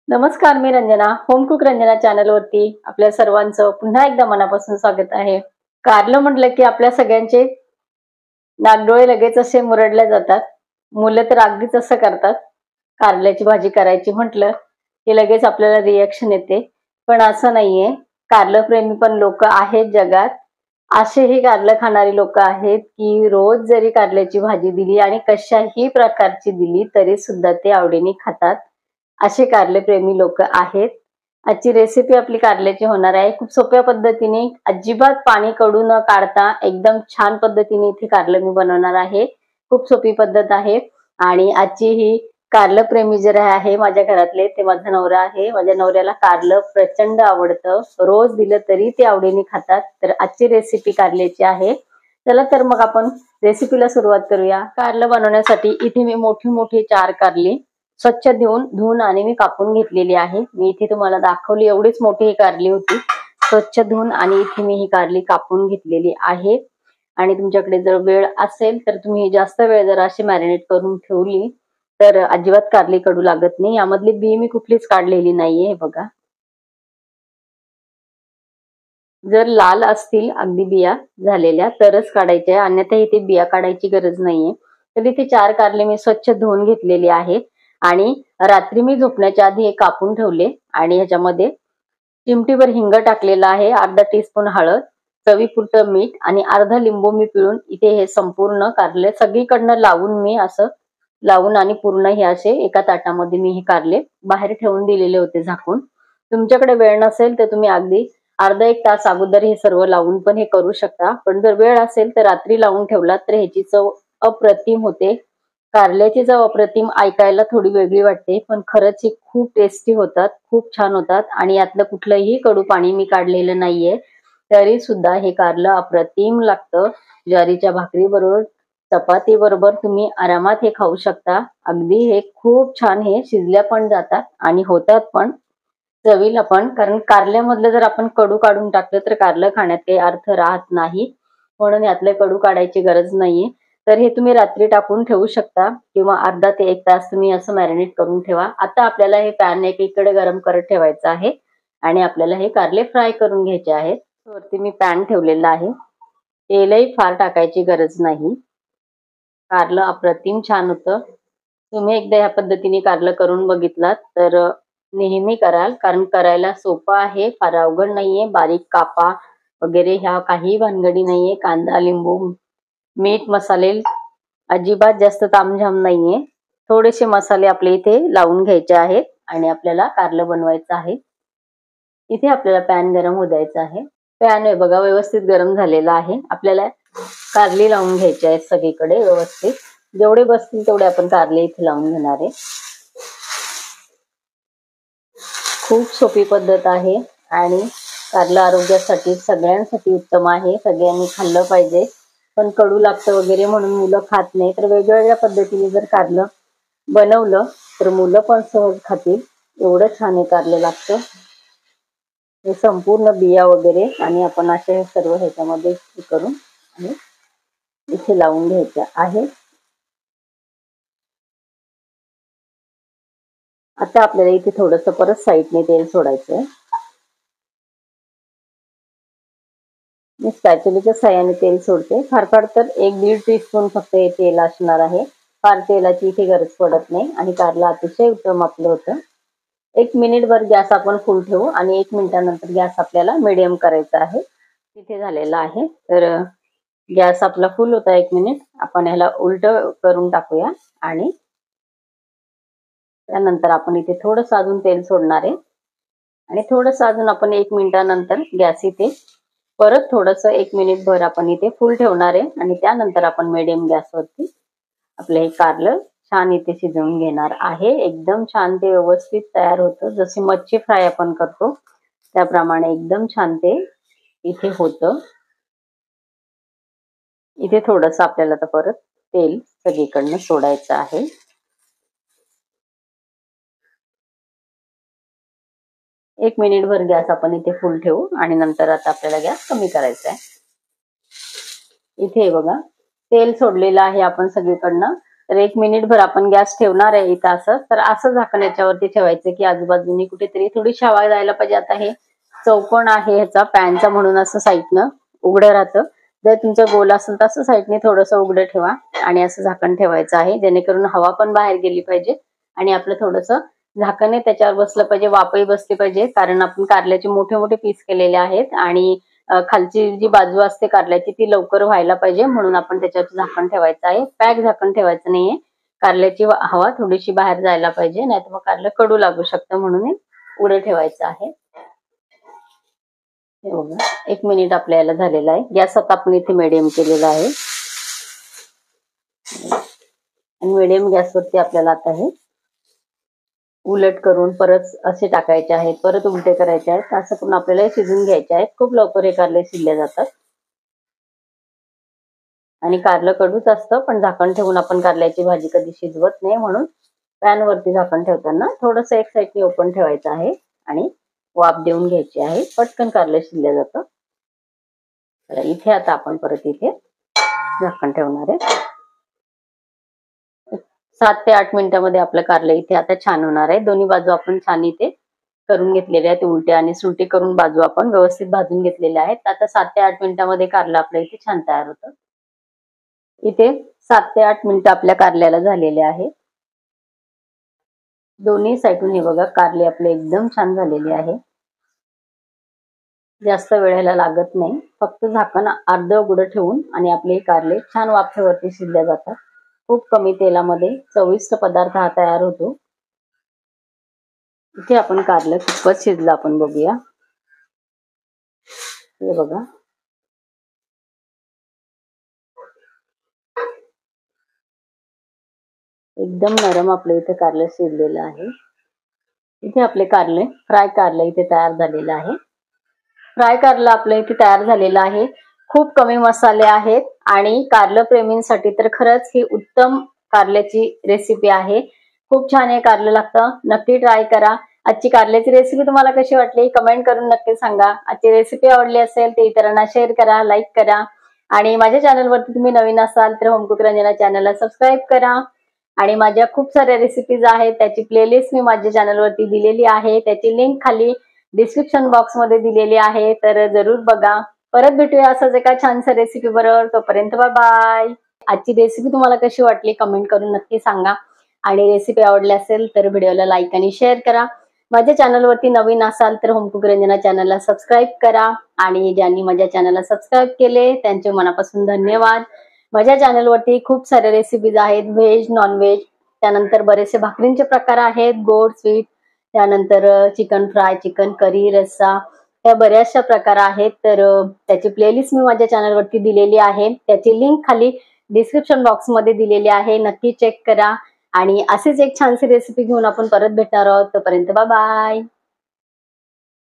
नमस्कार, मी Ranjana. Home cook Ranjana channel वरती आपल्या सर्वांचं पुन्हा एकदा मनापासून स्वागत आहे. कारलं म्हटलं की आपल्या सगळ्यांचे नाकडोळे लगेच असे मुरडले जातात. मुलं तर अगदीच असं करतात. कारल्याची भाजी करायची म्हटलं की लगेच आपल्याला रिएक्शन येते. पण असं नाहीये. कारलं प्रेमी पण लोक आहेत जगात. असेही कारलं खाणारी लोक आहेत की रोज जरी कारल्याची भाजी दिली आणि कशाही प्रकारची दिली तरी सुद्धा ते आवडीने खातात. असे कारले प्रेमी लोक आहेत. आजची रेसिपी आपली कारल्याची होणार आहे. खूप सोप्या पद्धतीने, अजिबात पाणी कडू न काढता एकदम छान पद्धतीने इथे कारलं मी बनवणार आहे. खूप सोपी पद्धत आहे. आणि आजची ही कारलं प्रेमी जे आहे माझ्या घरातले, ते माझा नवरा आहे. माझ्या नवऱ्याला कारलं प्रचंड आवडतं. रोज दिलं तरी ते आवडीने खातात. तर आजची रेसिपी कारल्याची आहे. चला तर मग आपण रेसिपीला सुरुवात करूया. कारलं बनवण्यासाठी इथे मी मोठी मोठी 4 कारली स्वच्छ धुवून आणि मी कापून घेतलेली आहे. मी इथे तुम्हाला दाखवली एवढीच मोठी ही कारली होती. स्वच्छ धुवून आणि इथे मी ही कारली कापून घेतलेली आहे. आणि तुमच्याकडे जर वेळ असेल तर तुम्ही जास्त वेळ जर अशी मॅरिनेट करून ठेवली तर अजिबात कारली कडू लागत नाही. यामधली बी मी कुठलीच काढलेली नाहीये. हे बघा, जर लाल असतील अगदी बिया झालेल्या तरच काढायच्या, अन्यथा इथे बिया काढायची गरज नाहीये. तर इथे 4 कारले मी स्वच्छ धुवून घेतलेली आहे. आणि रात्री मी झोपण्याच्या आधी हे कापून ठेवले आणि ह्याच्यामध्ये चिमटीभर हिंग टाकलेला आहे, अर्धा टीस्पून हळद, चवीपुरतं मीठ आणि अर्धा लिंबू मी पिळून इथे हे संपूर्ण कारले सगळीकडनं लावून मी असं लावून आणि पूर्ण हे असे एका ताटामध्ये मी हे कारले बाहेर ठेवून दिलेले होते झाकून. तुमच्याकडे वेळ नसेल तर तुम्ही अगदी अर्धा एक तास अगोदर हे सर्व लावून पण हे करू शकता. पण जर वेळ असेल तर रात्री लावून ठेवलात तर ह्याची चव अप्रतिम होते. कारल्याची चव अप्रतिम ऐकायला थोडी वेगळी वाटते, पण खरंच ही खूप टेस्टी होतात, खूप छान होतात. आणि यातलं कुठलंही कडू पाणी मी काढलेलं नाहीये. तरी सुद्धा हे कारलं अप्रतिम लागतं. ज्वारीच्या भाकरी बरोबर, चपाती बरोबर तुम्ही आरामात हे खाऊ शकता. अगदी हे खूप छान हे शिजल्या पण जातात आणि होतात पण चवीला पण. कारण कारल्यामधलं जर आपण कडू काढून टाकलं तर कारलं खाण्यात काही अर्थ राहत नाही. म्हणून यातले कडू काढायची गरज नाहीये. तर हे तुम्ही रात्री टाकून ठेवू शकता किंवा अर्धा ते 1 तास तुम्ही असं मॅरिनेट करून ठेवा. आता आपल्याला हे पॅन एकीकडे गरम करत ठेवायचं आहे आणि आपल्याला हे कारले फ्राय करून घ्यायचे आहेत. वरती मी पॅन ठेवलेला आहे. तेलही फार टाकायची गरज नाही. कारलं अप्रतिम छान होतं. तुम्ही एकदा ह्या पद्धतीने कारलं करून बघितलात तर नेहमी कराल, कारण करायला सोपं आहे, फार अवघड नाहीये. बारीक कापा वगैरे ह्या काही भानगडी नाहीये. कांदा, लिंबू, मीठ, मसाले अजिबात जास्त तामझाम नाहीये. थोडेसे मसाले आपले इथे लावून घ्यायचे आहेत आणि आपल्याला कारलं बनवायचं आहे. इथे आपल्याला पॅन गरम होऊ द्यायचा आहे. पॅन आहे बघा व्यवस्थित गरम झालेला आहे. आपल्याला कारली लावून घ्यायची आहे सगळीकडे व्यवस्थित. जेवढे बसतील तेवढे आपण कारले इथे लावून घेणार आहे. खूप सोपी पद्धत आहे आणि कारलं आरोग्यासाठी सगळ्यांसाठी उत्तम आहे. सगळ्यांनी खाल्लं पाहिजे. पण कडू लागतं वगैरे म्हणून मुलं खात नाही. तर वेगवेगळ्या पद्धतीने जर कारलं बनवलं तर मुलं पण सहज खातील. एवढं छान हे कारलं लागतं. हे संपूर्ण बिया वगैरे आणि आपण असे सर्व ह्याच्यामध्ये करून आणि इथे लावून घ्यायचं आहे. आता आपल्याला इथे थोडंसं परत साईडने तेल सोडायचंय. मी स्पॅच्युलाच्या साह्याने तेल सोडते. फार फार तर 1-1.5 टीस्पून फक्त हे तेल असणार आहे. फार तेलाची इथे गरज पडत नाही आणि कारलं अतिशय उत्तम आपलं होतं. 1 मिनिटभर गॅस आपण फुल ठेवू आणि 1 मिनिटानंतर गॅस आपल्याला मिडियम करायचा आहे. तिथे झालेला आहे. तर गॅस आपला फुल होता 1 मिनिट. आपण ह्याला उलट करून टाकूया आणि त्यानंतर आपण इथे थोडंसं अजून तेल सोडणार आहे आणि थोडंसं अजून आपण 1 मिनिटानंतर गॅस इथे परत थोडंसं 1 मिनिटभर आपण इथे फुल ठेवणार आहे आणि त्यानंतर आपण मीडियम गॅसवरती आपलं हे कारलं छान इथे शिजवून घेणार आहे. एकदम छान ते व्यवस्थित तयार होतं. जशी मच्छी फ्राय आपण करतो त्याप्रमाणे एकदम छान ते इथे होतं. इथे थोडंसं आपल्याला तर परत तेल सगळीकडनं सोडायचं आहे. 1 मिनिटभर गॅस आपण इथे फुल ठेवू आणि नंतर आता आपल्याला गॅस कमी करायचा आहे. इथे बघा तेल सोडलेलं आहे आपण सगळीकडनं तर 1 मिनिटभर आपण गॅस ठेवणार आहे इथं असं. तर असं झाकण याच्यावरती ठेवायचं की आजूबाजूनी कुठेतरी थोडीशी हवा जायला पाहिजे. आता हे चौकोन आहे ह्याचा पॅनचा म्हणून असं साईडनं उघडं राहतं. जर तुमचं गोल असेल तर असं साईडने थोडंसं उघडं ठेवा आणि असं झाकण ठेवायचं आहे, जेणेकरून हवा पण बाहेर गेली पाहिजे आणि आपलं थोडंसं झाकण त्याच्यावर बसलं पाहिजे, वाफही बसली पाहिजे. कारण आपण कारल्याचे मोठे मोठे पीस केलेले आहेत आणि खालची जी बाजू असते कारल्याची ती लवकर व्हायला पाहिजे, म्हणून आपण त्याच्यावर झाकण ठेवायचं आहे. पॅक झाकण ठेवायचं नाहीये, कारल्याची हवा थोडीशी बाहेर जायला पाहिजे, नाहीतर मग कारलं कडू लागू शकतं, म्हणून उघडं ठेवायचं आहे. हे बघा 1 मिनिट आपल्याला झालेला आहे. गॅस आता आपण इथे मिडियम केलेला आहे आणि मिडियम गॅसवरती आपल्याला आता हे उलट करून परत असे टाकायचे आहेत, परत उलटे करायचे आहेत. असं करून आपल्याला शिजून घ्यायचे आहेत. खूप लवकर हे कारले शिजले जातात आणि कारलं कडूच असतं, पण झाकण ठेवून आपण कारल्याची भाजी कधी शिजवत नाही, म्हणून पॅन वरती झाकण ठेवताना थोडंसं एक साईडने ओपन ठेवायचं आहे आणि वाफ देऊन घ्यायची आहे. पटकन कारलं शिजलं जातं. तर इथे आता आपण परत इथे झाकण ठेवणार आहे. 7 ते 8 मिनिटांमध्ये आपलं कारलं इथे आता छान होणार आहे. दोन्ही बाजू आपण छान इथे करून घेतलेल्या आहेत, उलटे आणि सुलटे करून बाजू आपण व्यवस्थित भाजून घेतलेल्या आहेत. आता 7 ते 8 मिनिटांमध्ये कारलं आपलं इथे छान तयार होतं. इथे 7 ते 8 मिनिटं आपल्या कारल्याला झालेले आहे. दोन्ही साईडून हे बघा कारले आपले एकदम छान झालेले आहे. जास्त वेळेला लागत नाही, फक्त झाकण अर्ध उघडं ठेवून आणि आपले कारले छान वाफेवरती शिजले जातात. खूप कमी तेलामध्ये चविष्ट पदार्थ हा तयार होतो. इथे आपण कारलं कितपत शिजलं आपण बघूया. हे बघा एकदम नरम आपलं इथे कारलं शिजलेलं आहे. इथे आपले कारले फ्राय कारलं इथे तयार झालेलं आहे. फ्राय कारलं आपलं इथे तयार झालेलं आहे. खूप कमी मसाले आहेत आणि कारलं प्रेमींसाठी तर खरंच ही उत्तम कारल्याची रेसिपी आहे. खूप छान हे कारलं लागतं, नक्की ट्राय करा. आजची कारल्याची रेसिपी तुम्हाला कशी वाटली कमेंट करून नक्की सांगा. आजची रेसिपी आवडली असेल तर इतरांना शेअर करा, लाईक करा आणि माझ्या चॅनलवरती तुम्ही नवीन असाल तर होम कुक रंजना चॅनलला सबस्क्राईब करा. आणि माझ्या खूप साऱ्या रेसिपीज आहेत, त्याची प्लेलिस्ट मी माझ्या चॅनलवरती दिलेली आहे, त्याची लिंक खाली डिस्क्रिप्शन बॉक्स मध्ये दिलेली आहे, तर जरूर बघा. परत भेटूया असंच एका छानशा रेसिपी बरोबर. तोपर्यंत बाय बाय. आजची रेसिपी तुम्हाला कशी वाटली कमेंट करून नक्की सांगा आणि रेसिपी आवडली असेल तर व्हिडिओला लाईक आणि शेअर करा. माझ्या चॅनलवरती नवीन असाल तर होम कुक रंजना चॅनलला सबस्क्राईब करा आणि ज्यांनी माझ्या चॅनलला सबस्क्राईब केले त्यांचे मनापासून धन्यवाद. माझ्या चॅनलवरती खूप सारे रेसिपीज आहेत, व्हेज नॉनव्हेज, त्यानंतर बरेचसे भाकरींचे प्रकार आहेत, गोड स्वीट, त्यानंतर चिकन फ्राय, चिकन करी, रस्सा, या बऱ्याचशा प्रकार आहेत. तर त्याची प्लेलिस्ट मी माझ्या चॅनलवरती दिलेली आहे, त्याची लिंक खाली डिस्क्रिप्शन बॉक्स मध्ये दिलेली आहे, नक्की चेक करा. आणि असेच एक छानशी रेसिपी घेऊन आपण परत भेटणार आहोत. तोपर्यंत बाय बाय.